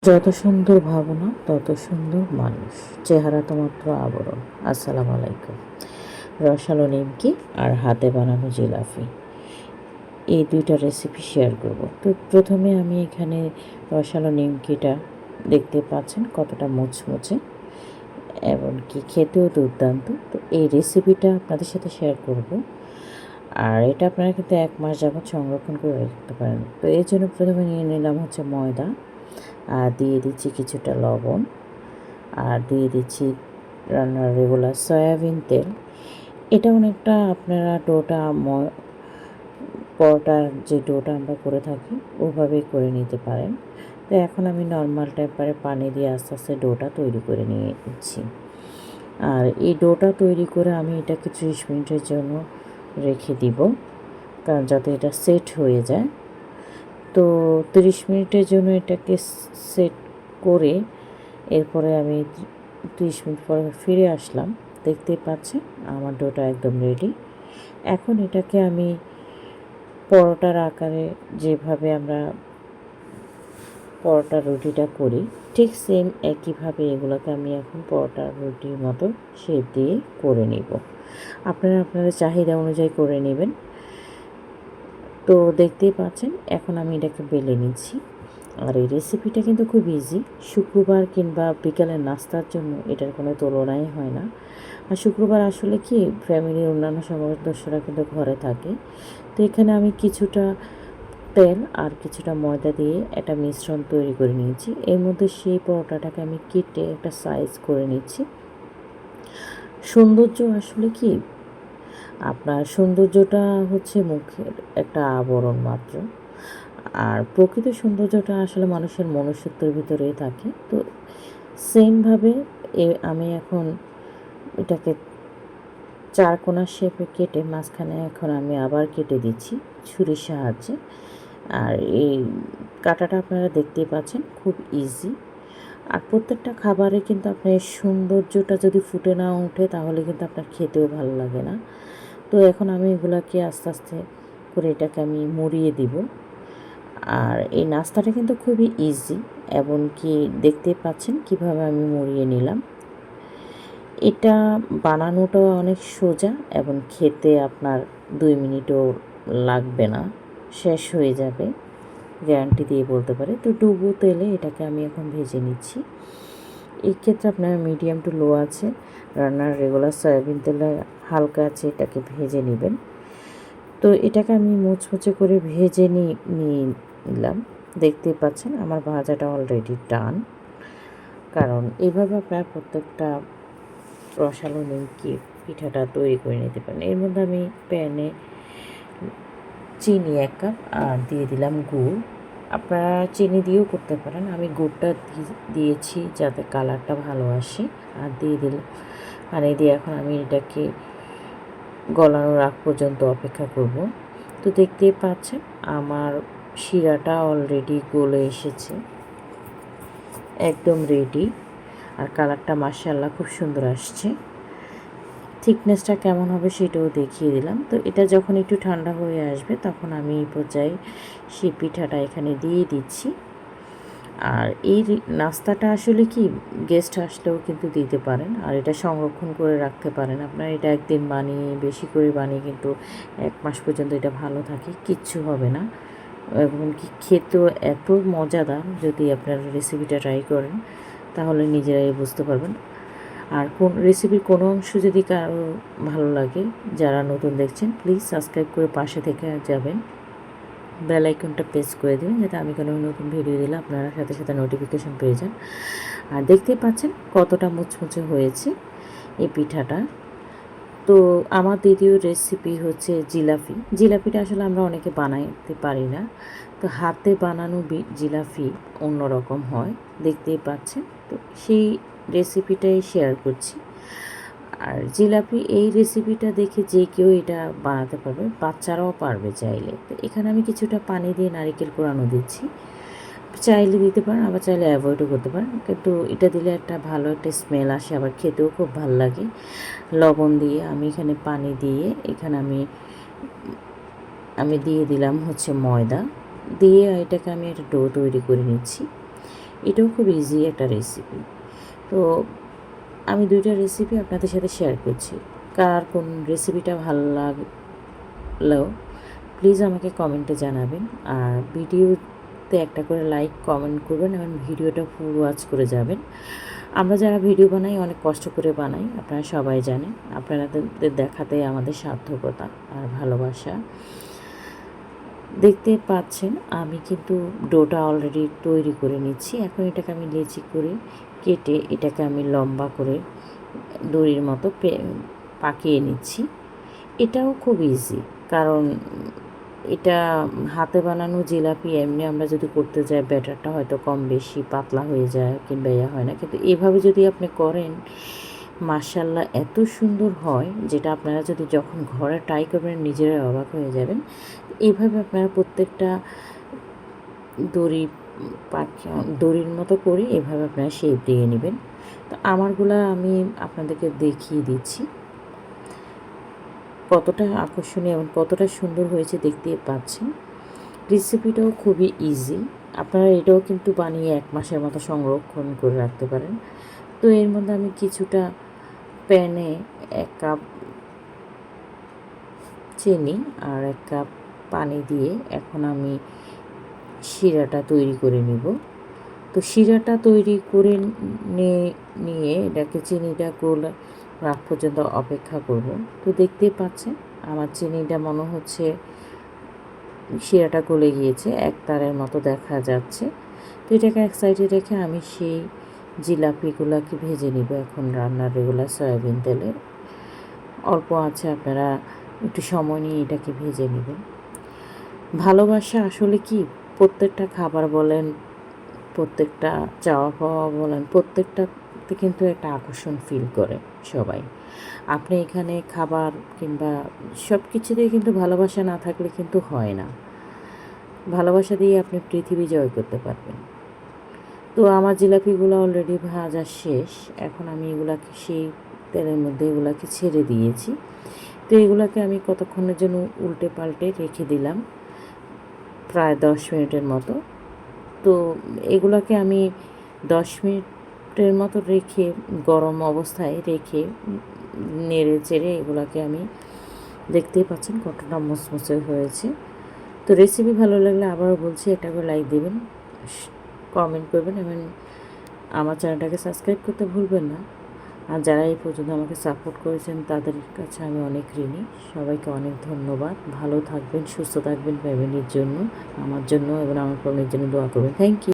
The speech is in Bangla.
যত সুন্দর ভাবনা তত সুন্দর মানুষ, চেহারা তো মাত্র আবরণ। আসসালামু আলাইকুম। রসালো নিমকি আর হাতে বানানো জিলাপি, এই দুইটা রেসিপি শেয়ার করব। তো প্রথমে আমি এখানে রসালো নিমকিটা দেখতে পাচ্ছেন কতটা মুচমুচে এবং কি খেতেও দুর্দান্ত। তো এই রেসিপিটা আপনাদের সাথে শেয়ার করব, আর এটা আপনারা কিন্তু 1 মাস যাবত সংরক্ষণ করে রাখতে পারেন। তো এই জন্য প্রথমে নিয়ে নিলাম হচ্ছে ময়দা, আর দিয়ে দিচ্ছি কিছুটা লবণ, আর দিয়ে দিচ্ছি রান্নার রেগুলার সয়াবিন তেল। এটা অনেকটা আপনারা পরোটার যে ডোটা আমরা করে থাকি ওভাবেই করে নিতে পারেন। তো এখন আমি নর্মাল টেম্পারে পানি দিয়ে আস্তে আস্তে ডোটা তৈরি করে নিচ্ছি। আর এই ডোটা তৈরি করে আমি এটাকে 30 মিনিটের জন্য রেখে দিব, কারণ যাতে এটা সেট হয়ে যায়। তো 30 মিনিটের জন্য এটাকে সেট করে এরপরে আমি 30 মিনিট পরে ফিরে আসলাম। দেখতেই পাচ্ছেন আমার ডোটা একদম রেডি। এখন এটাকে আমি পরোটার আকারে, যেভাবে আমরা পরোটার রুটিটা করি ঠিক সেম একইভাবে এগুলোকে আমি এখন পরোটার রুটির মতো শেপ দিয়ে করে নিব। আপনারা আপনাদের চাহিদা অনুযায়ী করে নেবেন। তো দেখতেই পাচ্ছেন এখন আমি এটাকে বেলে নিচ্ছি। আর এই রেসিপিটা কিন্তু খুব ইজি, শুক্রবার কিংবা বিকালের নাস্তার জন্য এটার কোনো তুলনাই হয় না। আর শুক্রবার আসলে কি ফ্যামিলির অন্যান্য সদস্যরা কিন্তু ঘরে থাকে। তো এখানে আমি কিছুটা তেল আর কিছুটা ময়দা দিয়ে একটা মিশ্রণ তৈরি করে নিয়েছি। এর মধ্যে সেই পরোটাটাকে আমি কেটে একটা সাইজ করে নিচ্ছি। সৌন্দর্য আসলে কি, আপনার সৌন্দর্যটা হচ্ছে মুখের একটা আবরণ মাত্র, আর প্রকৃত সৌন্দর্যটা আসলে মানুষের মনুষ্যত্বের ভিতরেই থাকে। তো সেমভাবে আমি এখন এটাকে 4 কোণা শেপে কেটে মাঝখানে এখন আমি আবার কেটে দিচ্ছি ছুরির সাহায্যে। আর এই কাটাটা আপনারা দেখতেই পাচ্ছেন খুব ইজি। আর প্রত্যেকটা খাবারে কিন্তু আপনার সৌন্দর্যটা যদি ফুটে না ওঠে তাহলে কিন্তু আপনার খেতেও ভালো লাগে না। তো এখন আমি এগুলাকে আস্তে আস্তে করে এটাকে আমি মুড়িয়ে দিব। আর এই নাস্তাটা কিন্তু খুবই ইজি, এবং কি দেখতেই পাচ্ছেন কিভাবে আমি মুড়িয়ে নিলাম। এটা বানানোটাও অনেক সোজা এবং খেতে আপনার 2 মিনিটও লাগবে না, শেষ হয়ে যাবে, গ্যারান্টি দিয়ে বলতে পারে। তো ডুবো তেলে এটাকে আমি এখন ভেজে নিচ্ছি। এই ক্ষেত্রে আপনার মিডিয়াম টু লো আছে রান্নার রেগুলার সয়াবিন তেলে হালকা আছে এটাকে ভেজে নেবেন। তো এটাকে আমি মুচমুচে করে ভেজে নিলাম। দেখতে পাচ্ছেন আমার ভাজাটা অলরেডি ডান। কারণ এইভাবে আপনার প্রত্যেকটা রসালো নিমকি পিঠাটা তৈরি করে নিতে পারেন। এর মধ্যে আমি প্যানে চিনি 1 কাপ আর দিয়ে দিলাম গুড়। আপনারা চিনি দিয়েও করতে পারেন, আমি গুড়টা দিয়েছি যাতে কালারটা ভালো আসে। আর দিয়ে দিলাম পানি দিয়ে এখন আমি এটাকে গলানোর আগ পর্যন্ত অপেক্ষা করব। তো দেখতেই পাচ্ছেন আমার শিরাটা অলরেডি গলে এসেছে, একদম রেডি। আর কালারটা মাশাআল্লাহ খুব সুন্দর আসছে। থিকনেসটা কেমন হবে সেটাও দেখিয়ে দিলাম। তো এটা যখন একটু ঠান্ডা হয়ে আসবে তখন আমি এই পর্যায়ে সেই পিঠাটা এখানে দিয়ে দিচ্ছি। আর এই নাস্তাটা আসলে কি গেস্ট আসলেও কিন্তু দিতে পারেন, আর এটা সংরক্ষণ করে রাখতে পারেন। আপনার এটা একদিন বানিয়ে, বেশি করে বানিয়ে কিন্তু 1 মাস পর্যন্ত এটা ভালো থাকে, কিচ্ছু হবে না। এবং কি খেতেও এত মজাদার, যদি আপনারা রেসিপিটা ট্রাই করেন তাহলে নিজেরাই বুঝতে পারবেন। আর কোন রেসিপির কোনো অংশ যদি কারো ভালো লাগে, যারা নতুন দেখছেন প্লিজ সাবস্ক্রাইব করে পাশে থেকে যাবেন, বেল আইকনটা প্রেস করে দিন, যাতে আমি কোনো নতুন ভিডিও দিলে আপনারা সাথে সাথে নোটিফিকেশন পেয়ে যান। আর দেখতেই পাচ্ছেন কতটা মুচমুচে হয়েছে এই পিঠাটা। তো আমার দ্বিতীয় রেসিপি হচ্ছে জিলাপি। জিলাপিটা আসলে আমরা অনেকে বানাইতে পারি না, তো হাতে বানানো জিলাপি অন্যরকম হয়, দেখতেই পাচ্ছেন। তো সেই রেসিপিটাই শেয়ার করছি। আর জিলাপি এই রেসিপিটা দেখে যে কেউ এটা বানাতে পারবে, বাচ্চারাও পারবে চাইলে। তো এখানে আমি কিছুটা পানি দিয়ে নারকেল কোরানো দিচ্ছি, চাইলে দিতে পারেন, আবার চাইলে অ্যাভয়েডও করতে পারেন, কিন্তু এটা দিলে একটা ভালো একটা স্মেল আসে, আবার খেতেও খুব ভালো লাগে। লবণ দিয়ে আমি এখানে পানি দিয়ে এখানে আমি দিয়ে দিলাম হচ্ছে ময়দা দিয়ে, এটাকে আমি একটা ডো তৈরি করে নিচ্ছি। এটাও খুব ইজি একটা রেসিপি। তো আমি দুইটা রেসিপি আপনাদের সাথে শেয়ার করছি। কার কোন রেসিপিটা ভালো লাগলেও প্লিজ আমাকে কমেন্টে জানাবেন। আর ভিডিওতে একটা করে লাইক কমেন্ট করবেন এবং ভিডিওটা ফুল ওয়াচ করে যাবেন। আমরা যারা ভিডিও বানাই অনেক কষ্ট করে বানাই, আপনারা সবাই জানেন। আপনাদের দেখাতে আমাদের সার্থকতা আর ভালোবাসা। দেখতে পাচ্ছেন আমি কিন্তু ডোটা অলরেডি তৈরি করে নিচ্ছি। এখন এটাকে আমি লেচি করে কেটে এটাকে আমি লম্বা করে দড়ির মতো পাকিয়ে নিচ্ছি। এটাও খুব ইজি, কারণ এটা হাতে বানানো জিলাপি এমনি আমরা যদি করতে যাই ব্যাটারটা হয়তো কম বেশি পাতলা হয়ে যায় কিংবা ইয়ে হয় না, কিন্তু এভাবে যদি আপনি করেন মাশাল্লাহ এত সুন্দর হয়, যেটা আপনারা যদি যখন ঘরে ট্রাই করবেন নিজেরাই অবাক হয়ে যাবেন। এইভাবে আপনারা প্রত্যেকটা দড়ি দড়ির মতো করে এভাবে আপনারা শেপ দিয়ে নেবেন। তো আমারগুলা আমি আপনাদেরকে দেখিয়ে দিচ্ছি কতটা আকর্ষণীয় এবং কতটা সুন্দর হয়েছে দেখতেই পাচ্ছেন। রেসিপিটাও খুবই ইজি, আপনারা এটাও কিন্তু বানিয়ে 1 মাসের মতো সংরক্ষণ করে রাখতে পারেন। তো এর মধ্যে আমি কিছুটা প্যানে 1 কাপ চিনি আর 1 কাপ পানি দিয়ে এখন আমি শিরাটা তৈরি করে নিব। তো শিরাটা তৈরি করে নিয়ে এটাকে চিনিটা গলে রাত পর্যন্ত অপেক্ষা করব। তো দেখতেই পাচ্ছেন আমার চিনিটা মনে হচ্ছে শিরাটা গলে গিয়েছে, এক তারের মতো দেখা যাচ্ছে। তো এটাকে এক সাইডে রেখে আমি সেই জিলাপিগুলোকে ভেজে নিব এখন রান্নার রেগুলার সয়াবিন তেলে। অল্প আছে, আপনারা একটু সময় নিয়ে এটাকে ভেজে নেবেন। ভালোবাসা আসলে কি প্রত্যেকটা খাবার বলেন, প্রত্যেকটা চাওয়া পাওয়া বলেন, প্রত্যেকটাতে কিন্তু একটা আকর্ষণ ফিল করে সবাই। আপনি এখানে খাবার কিংবা সব কিছুতেই কিন্তু ভালোবাসা না থাকলে কিন্তু হয় না। ভালোবাসা দিয়ে আপনি পৃথিবী জয় করতে পারবেন। তো আমার জিলাপিগুলো অলরেডি ভাজা শেষ। এখন আমি এগুলাকে সেই তেলের মধ্যে এগুলাকে ছেড়ে দিয়েছি। তো এগুলাকে আমি কতক্ষণের জন্য উল্টে পাল্টে রেখে দিলাম, প্রায় 10 মিনিটের মতো। তো এগুলাকে আমি 10 মিনিটের মতো রেখে গরম অবস্থায় রেখে নেড়ে চেড়ে এগুলাকে আমি দেখতেই পাচ্ছেন কতটা মুচমুচে হয়েছে। তো রেসিপি ভালো লাগলে আবারও বলছি একটা করে লাইক দেবেন, কমেন্ট করবেন এবং আমার চ্যানেলটাকে সাবস্ক্রাইব করতে ভুলবেন না। আর যারা এই পর্যন্ত আমাকে সাপোর্ট করেছেন তাদের কাছে আমি অনেক ঋণী। সবাইকে অনেক ধন্যবাদ। ভালো থাকবেন, সুস্থ থাকবেন, ফ্যামিলির জন্য, আমার জন্য এবং আমার ফ্যামিলির জন্য দোয়া করবেন। Thank you.